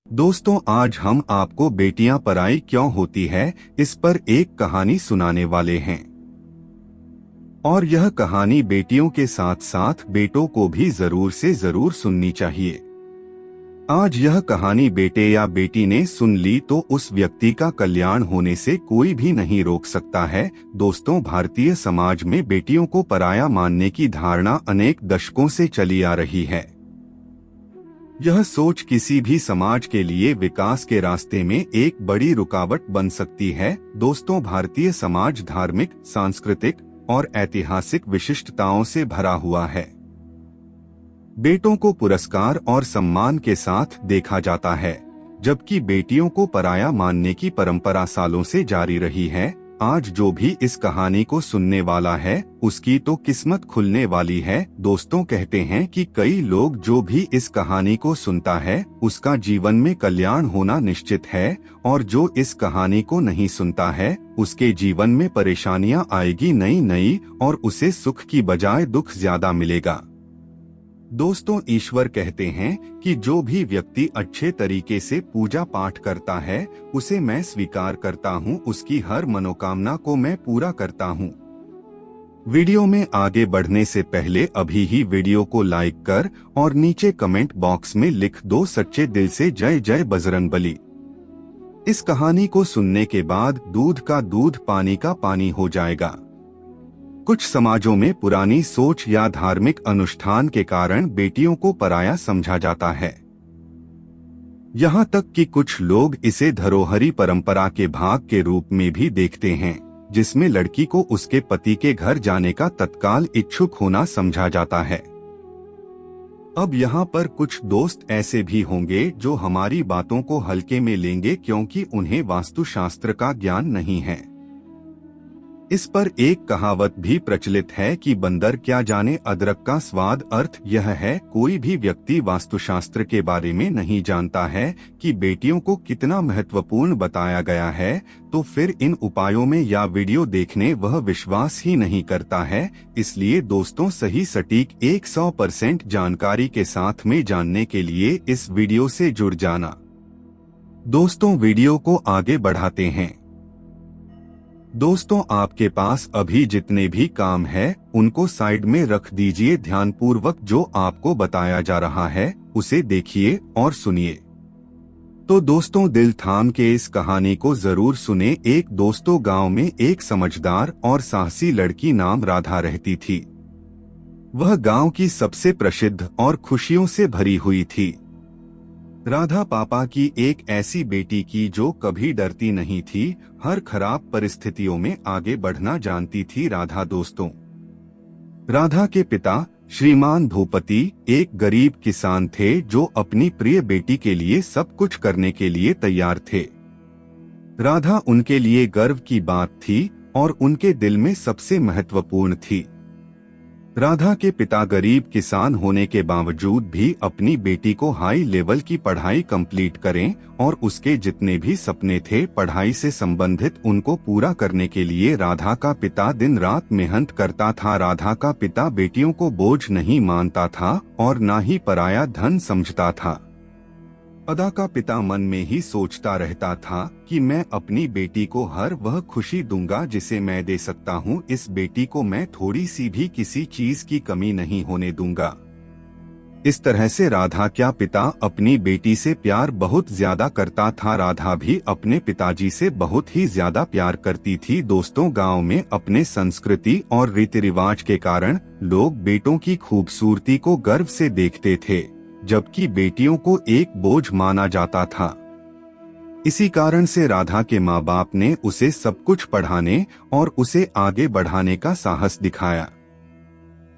दोस्तों, आज हम आपको बेटियां पराई क्यों होती है इस पर एक कहानी सुनाने वाले हैं। और यह कहानी बेटियों के साथ साथ बेटों को भी जरूर से जरूर सुननी चाहिए। आज यह कहानी बेटे या बेटी ने सुन ली तो उस व्यक्ति का कल्याण होने से कोई भी नहीं रोक सकता है। दोस्तों, भारतीय समाज में बेटियों को पराया मानने की धारणा अनेक दशकों से चली आ रही है। यह सोच किसी भी समाज के लिए विकास के रास्ते में एक बड़ी रुकावट बन सकती है। दोस्तों, भारतीय समाज धार्मिक, सांस्कृतिक और ऐतिहासिक विशिष्टताओं से भरा हुआ है। बेटों को पुरस्कार और सम्मान के साथ देखा जाता है, जबकि बेटियों को पराया मानने की परंपरा सालों से जारी रही है। आज जो भी इस कहानी को सुनने वाला है, उसकी तो किस्मत खुलने वाली है। दोस्तों, कहते हैं कि कई लोग जो भी इस कहानी को सुनता है, उसका जीवन में कल्याण होना निश्चित है, और जो इस कहानी को नहीं सुनता है, उसके जीवन में परेशानियां आएगी नई नई, और उसे सुख की बजाय दुख ज्यादा मिलेगा। दोस्तों, ईश्वर कहते हैं कि जो भी व्यक्ति अच्छे तरीके से पूजा पाठ करता है, उसे मैं स्वीकार करता हूँ, उसकी हर मनोकामना को मैं पूरा करता हूँ। वीडियो में आगे बढ़ने से पहले अभी ही वीडियो को लाइक कर और नीचे कमेंट बॉक्स में लिख दो सच्चे दिल से जय जय बजरंगबली। इस कहानी को सुनने के बाद दूध का दूध, पानी का पानी हो जाएगा। कुछ समाजों में पुरानी सोच या धार्मिक अनुष्ठान के कारण बेटियों को पराया समझा जाता है। यहाँ तक कि कुछ लोग इसे धरोहरी परंपरा के भाग के रूप में भी देखते हैं, जिसमें लड़की को उसके पति के घर जाने का तत्काल इच्छुक होना समझा जाता है। अब यहाँ पर कुछ दोस्त ऐसे भी होंगे जो हमारी बातों को हल्के में लेंगे, क्योंकि उन्हें वास्तुशास्त्र का ज्ञान नहीं है। इस पर एक कहावत भी प्रचलित है कि बंदर क्या जाने अदरक का स्वाद। अर्थ यह है, कोई भी व्यक्ति वास्तुशास्त्र के बारे में नहीं जानता है कि बेटियों को कितना महत्वपूर्ण बताया गया है, तो फिर इन उपायों में या वीडियो देखने वह विश्वास ही नहीं करता है। इसलिए दोस्तों, सही सटीक 100% जानकारी के साथ में जानने के लिए इस वीडियो से जुड़ जाना। दोस्तों, वीडियो को आगे बढ़ाते हैं। दोस्तों, आपके पास अभी जितने भी काम है, उनको साइड में रख दीजिए। ध्यानपूर्वक जो आपको बताया जा रहा है, उसे देखिए और सुनिए। तो दोस्तों, दिल थाम के इस कहानी को जरूर सुने। एक दोस्तों, गांव में एक समझदार और साहसी लड़की नाम राधा रहती थी। वह गांव की सबसे प्रसिद्ध और खुशियों से भरी हुई थी। राधा पापा की एक ऐसी बेटी की जो कभी डरती नहीं थी, हर खराब परिस्थितियों में आगे बढ़ना जानती थी। राधा के पिता श्रीमान भूपति एक गरीब किसान थे, जो अपनी प्रिय बेटी के लिए सब कुछ करने के लिए तैयार थे। राधा उनके लिए गर्व की बात थी और उनके दिल में सबसे महत्वपूर्ण थी। राधा के पिता गरीब किसान होने के बावजूद भी अपनी बेटी को हाई लेवल की पढ़ाई कंप्लीट करें, और उसके जितने भी सपने थे पढ़ाई से संबंधित, उनको पूरा करने के लिए राधा का पिता दिन रात मेहनत करता था। राधा का पिता बेटियों को बोझ नहीं मानता था और न ही पराया धन समझता था। राधा का पिता मन में ही सोचता रहता था कि मैं अपनी बेटी को हर वह खुशी दूंगा जिसे मैं दे सकता हूँ। इस बेटी को मैं थोड़ी सी भी किसी चीज की कमी नहीं होने दूंगा। इस तरह से राधा का पिता अपनी बेटी से प्यार बहुत ज्यादा करता था। राधा भी अपने पिताजी से बहुत ही ज्यादा प्यार करती थी। दोस्तों, गांव में अपने संस्कृति और रीति रिवाज के कारण लोग बेटों की खूबसूरती को गर्व से देखते थे, जबकि बेटियों को एक बोझ माना जाता था। इसी कारण से राधा के माँ बाप ने उसे सब कुछ पढ़ाने और उसे आगे बढ़ाने का साहस दिखाया।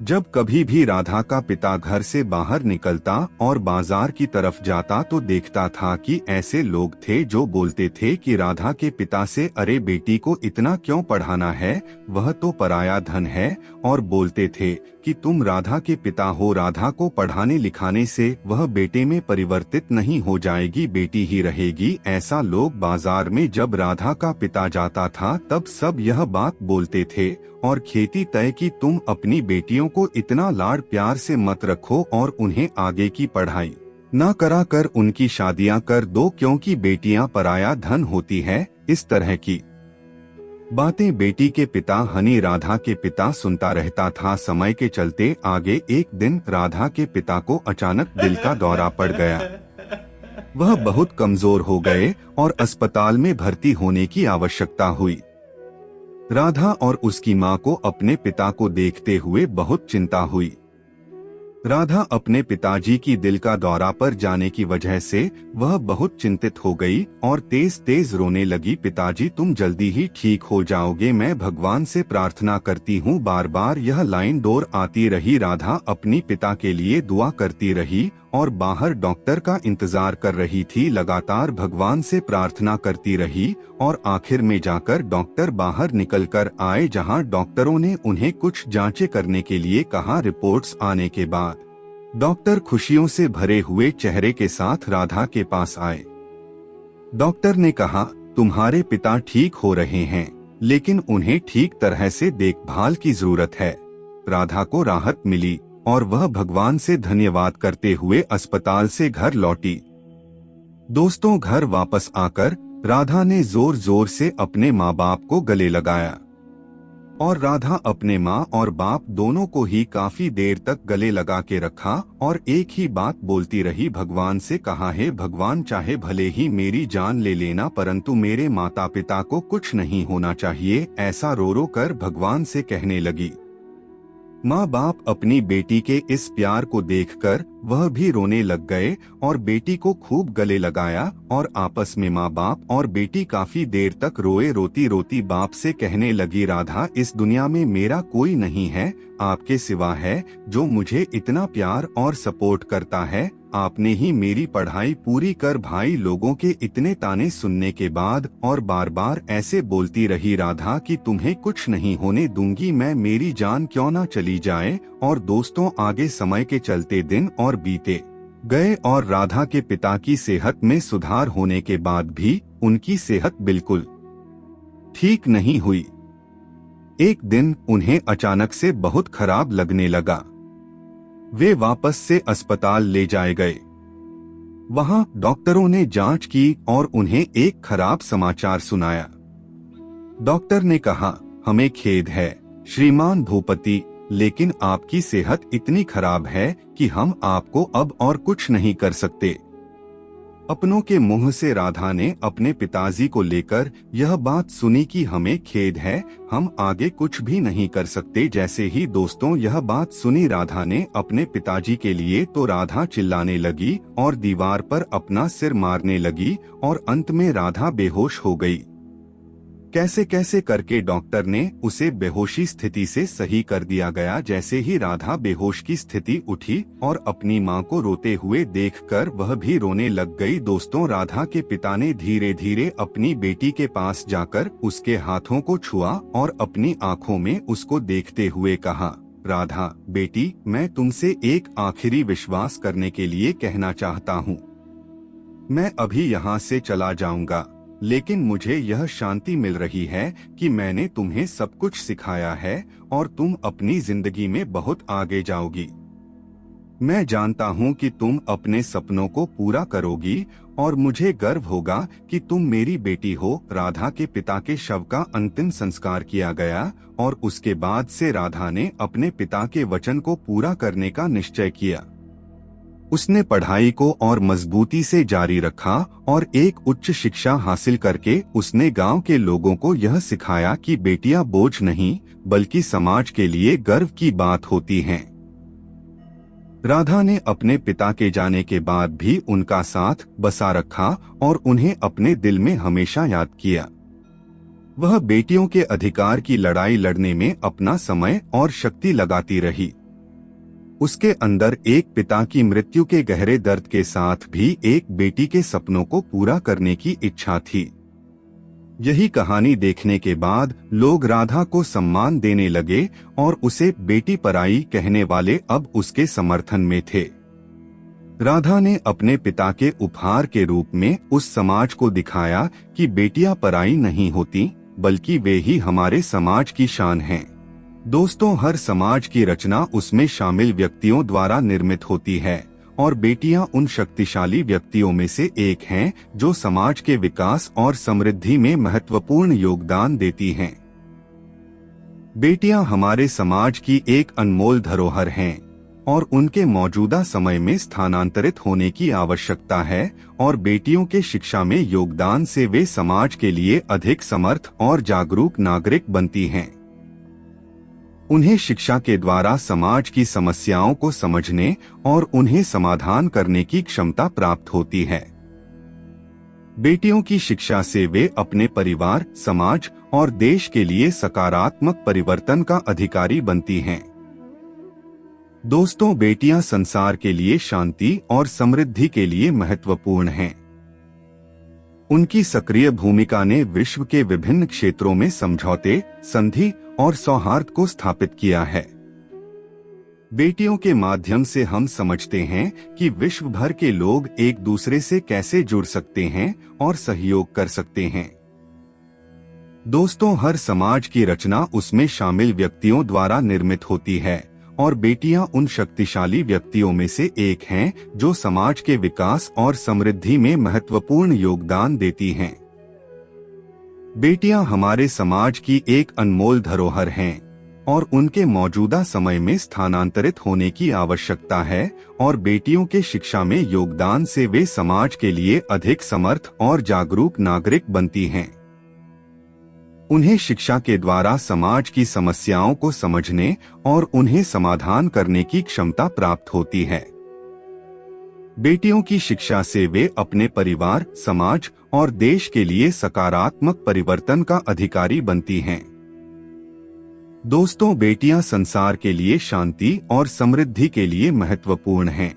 जब कभी भी राधा का पिता घर से बाहर निकलता और बाजार की तरफ जाता, तो देखता था कि ऐसे लोग थे जो बोलते थे कि राधा के पिता से, अरे बेटी को इतना क्यों पढ़ाना है, वह तो पराया धन है, और बोलते थे कि तुम राधा के पिता हो, राधा को पढ़ाने लिखाने से वह बेटे में परिवर्तित नहीं हो जाएगी, बेटी ही रहेगी। ऐसा लोग बाजार में जब राधा का पिता जाता था तब सब यह बात बोलते थे और खेती तय कि तुम अपनी बेटियों को इतना लाड़ प्यार से मत रखो और उन्हें आगे की पढ़ाई ना करा कर उनकी शादियां कर दो क्योंकि बेटियां पराया धन होती है। इस तरह की बातें बेटी के पिता हनी राधा के पिता सुनता रहता था। समय के चलते आगे एक दिन राधा के पिता को अचानक दिल का दौरा पड़ गया। वह बहुत कमजोर हो गए और अस्पताल में भर्ती होने की आवश्यकता हुई। राधा और उसकी मां को अपने पिता को देखते हुए बहुत चिंता हुई। राधा अपने पिताजी की दिल का दौरा पर जाने की वजह से वह बहुत चिंतित हो गई और तेज तेज रोने लगी। पिताजी तुम जल्दी ही ठीक हो जाओगे, मैं भगवान से प्रार्थना करती हूँ। बार बार यह लाइन डोर आती रही। राधा अपनी पिता के लिए दुआ करती रही और बाहर डॉक्टर का इंतजार कर रही थी। लगातार भगवान से प्रार्थना करती रही और आखिर में जाकर डॉक्टर बाहर निकल कर आए, जहां डॉक्टरों ने उन्हें कुछ जांचें करने के लिए कहा। रिपोर्ट्स आने के बाद डॉक्टर खुशियों से भरे हुए चेहरे के साथ राधा के पास आए। डॉक्टर ने कहा, तुम्हारे पिता ठीक हो रहे हैं, लेकिन उन्हें ठीक तरह से देखभाल की जरूरत है। राधा को राहत मिली और वह भगवान से धन्यवाद करते हुए अस्पताल से घर लौटी। दोस्तों, घर वापस आकर राधा ने जोर जोर से अपने माँ बाप को गले लगाया और राधा अपने माँ और बाप दोनों को ही काफी देर तक गले लगा के रखा और एक ही बात बोलती रही। भगवान से कहा, है भगवान, चाहे भले ही मेरी जान ले लेना, परंतु मेरे माता पिता को कुछ नहीं होना चाहिए। ऐसा रो रो कर भगवान से कहने लगी। माँ बाप अपनी बेटी के इस प्यार को देखकर वह भी रोने लग गए और बेटी को खूब गले लगाया और आपस में माँ बाप और बेटी काफी देर तक रोए। रोती रोती बाप से कहने लगी, राधा, इस दुनिया में मेरा कोई नहीं है, आपके सिवा है, जो मुझे इतना प्यार और सपोर्ट करता है। आपने ही मेरी पढ़ाई पूरी कर भाई लोगों के इतने ताने सुनने के बाद और बार बार ऐसे बोलती रही राधा कि तुम्हें कुछ नहीं होने दूंगी मैं, मेरी जान क्यों ना चली जाए। और दोस्तों, आगे समय के चलते दिन और बीते गए और राधा के पिता की सेहत में सुधार होने के बाद भी उनकी सेहत बिल्कुल ठीक नहीं हुई। एक दिन उन्हें अचानक से बहुत खराब लगने लगा। वे वापस से अस्पताल ले जाए गए। वहां डॉक्टरों ने जांच की और उन्हें एक खराब समाचार सुनाया। डॉक्टर ने कहा, हमें खेद है श्रीमान भूपति, लेकिन आपकी सेहत इतनी खराब है कि हम आपको अब और कुछ नहीं कर सकते। अपनों के मुंह से राधा ने अपने पिताजी को लेकर यह बात सुनी कि हमें खेद है, हम आगे कुछ भी नहीं कर सकते। जैसे ही दोस्तों यह बात सुनी राधा ने अपने पिताजी के लिए, तो राधा चिल्लाने लगी और दीवार पर अपना सिर मारने लगी और अंत में राधा बेहोश हो गई। कैसे कैसे करके डॉक्टर ने उसे बेहोशी स्थिति से सही कर दिया गया। जैसे ही राधा बेहोश की स्थिति उठी और अपनी मां को रोते हुए देखकर वह भी रोने लग गई। दोस्तों, राधा के पिता ने धीरे धीरे अपनी बेटी के पास जाकर उसके हाथों को छुआ और अपनी आंखों में उसको देखते हुए कहा, राधा बेटी, मैं तुमसे एक आखिरी विश्वास करने के लिए कहना चाहता हूँ। मैं अभी यहाँ से चला जाऊंगा, लेकिन मुझे यह शांति मिल रही है कि मैंने तुम्हें सब कुछ सिखाया है और तुम अपनी जिंदगी में बहुत आगे जाओगी। मैं जानता हूँ कि तुम अपने सपनों को पूरा करोगी और मुझे गर्व होगा कि तुम मेरी बेटी हो। राधा के पिता के शव का अंतिम संस्कार किया गया और उसके बाद से राधा ने अपने पिता के वचन को पूरा करने का निश्चय किया। उसने पढ़ाई को और मजबूती से जारी रखा और एक उच्च शिक्षा हासिल करके उसने गांव के लोगों को यह सिखाया कि बेटियां बोझ नहीं बल्कि समाज के लिए गर्व की बात होती हैं। राधा ने अपने पिता के जाने के बाद भी उनका साथ बसा रखा और उन्हें अपने दिल में हमेशा याद किया। वह बेटियों के अधिकार की लड़ाई लड़ने में अपना समय और शक्ति लगाती रही। उसके अंदर एक पिता की मृत्यु के गहरे दर्द के साथ भी एक बेटी के सपनों को पूरा करने की इच्छा थी। यही कहानी देखने के बाद लोग राधा को सम्मान देने लगे और उसे बेटी पराई कहने वाले अब उसके समर्थन में थे। राधा ने अपने पिता के उपहार के रूप में उस समाज को दिखाया कि बेटियां पराई नहीं होती, बल्कि वे ही हमारे समाज की शान हैं। दोस्तों, हर समाज की रचना उसमें शामिल व्यक्तियों द्वारा निर्मित होती है और बेटियां उन शक्तिशाली व्यक्तियों में से एक हैं जो समाज के विकास और समृद्धि में महत्वपूर्ण योगदान देती हैं। बेटियां हमारे समाज की एक अनमोल धरोहर हैं और उनके मौजूदा समय में स्थानांतरित होने की आवश्यकता है और बेटियों के शिक्षा में योगदान से वे समाज के लिए अधिक समर्थ और जागरूक नागरिक बनती हैं। उन्हें शिक्षा के द्वारा समाज की समस्याओं को समझने और उन्हें समाधान करने की क्षमता प्राप्त होती है। बेटियों की शिक्षा से वे अपने परिवार, समाज और देश के लिए सकारात्मक परिवर्तन का अधिकारी बनती हैं। दोस्तों, बेटियां संसार के लिए शांति और समृद्धि के लिए महत्वपूर्ण हैं। उनकी सक्रिय भूमिका ने विश्व के विभिन्न क्षेत्रों में समझौते, संधि और सौहार्द को स्थापित किया है। बेटियों के माध्यम से हम समझते हैं कि विश्व भर के लोग एक दूसरे से कैसे जुड़ सकते हैं और सहयोग कर सकते हैं। दोस्तों, हर समाज की रचना उसमें शामिल व्यक्तियों द्वारा निर्मित होती है और बेटियां उन शक्तिशाली व्यक्तियों में से एक हैं जो समाज के विकास और समृद्धि में महत्वपूर्ण योगदान देती हैं। बेटियां हमारे समाज की एक अनमोल धरोहर हैं और उनके मौजूदा समय में स्थानांतरित होने की आवश्यकता है और बेटियों के शिक्षा में योगदान से वे समाज के लिए अधिक समर्थ और जागरूक नागरिक बनती हैं। उन्हें शिक्षा के द्वारा समाज की समस्याओं को समझने और उन्हें समाधान करने की क्षमता प्राप्त होती है। बेटियों की शिक्षा से वे अपने परिवार, समाज और देश के लिए सकारात्मक परिवर्तन का अधिकारी बनती हैं। दोस्तों, बेटियां संसार के लिए शांति और समृद्धि के लिए महत्वपूर्ण हैं।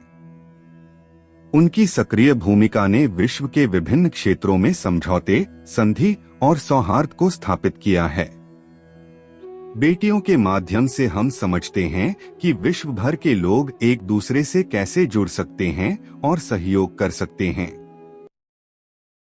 उनकी सक्रिय भूमिका ने विश्व के विभिन्न क्षेत्रों में समझौते, संधि और सौहार्द को स्थापित किया है। बेटियों के माध्यम से हम समझते हैं कि विश्व भर के लोग एक दूसरे से कैसे जुड़ सकते हैं और सहयोग कर सकते हैं।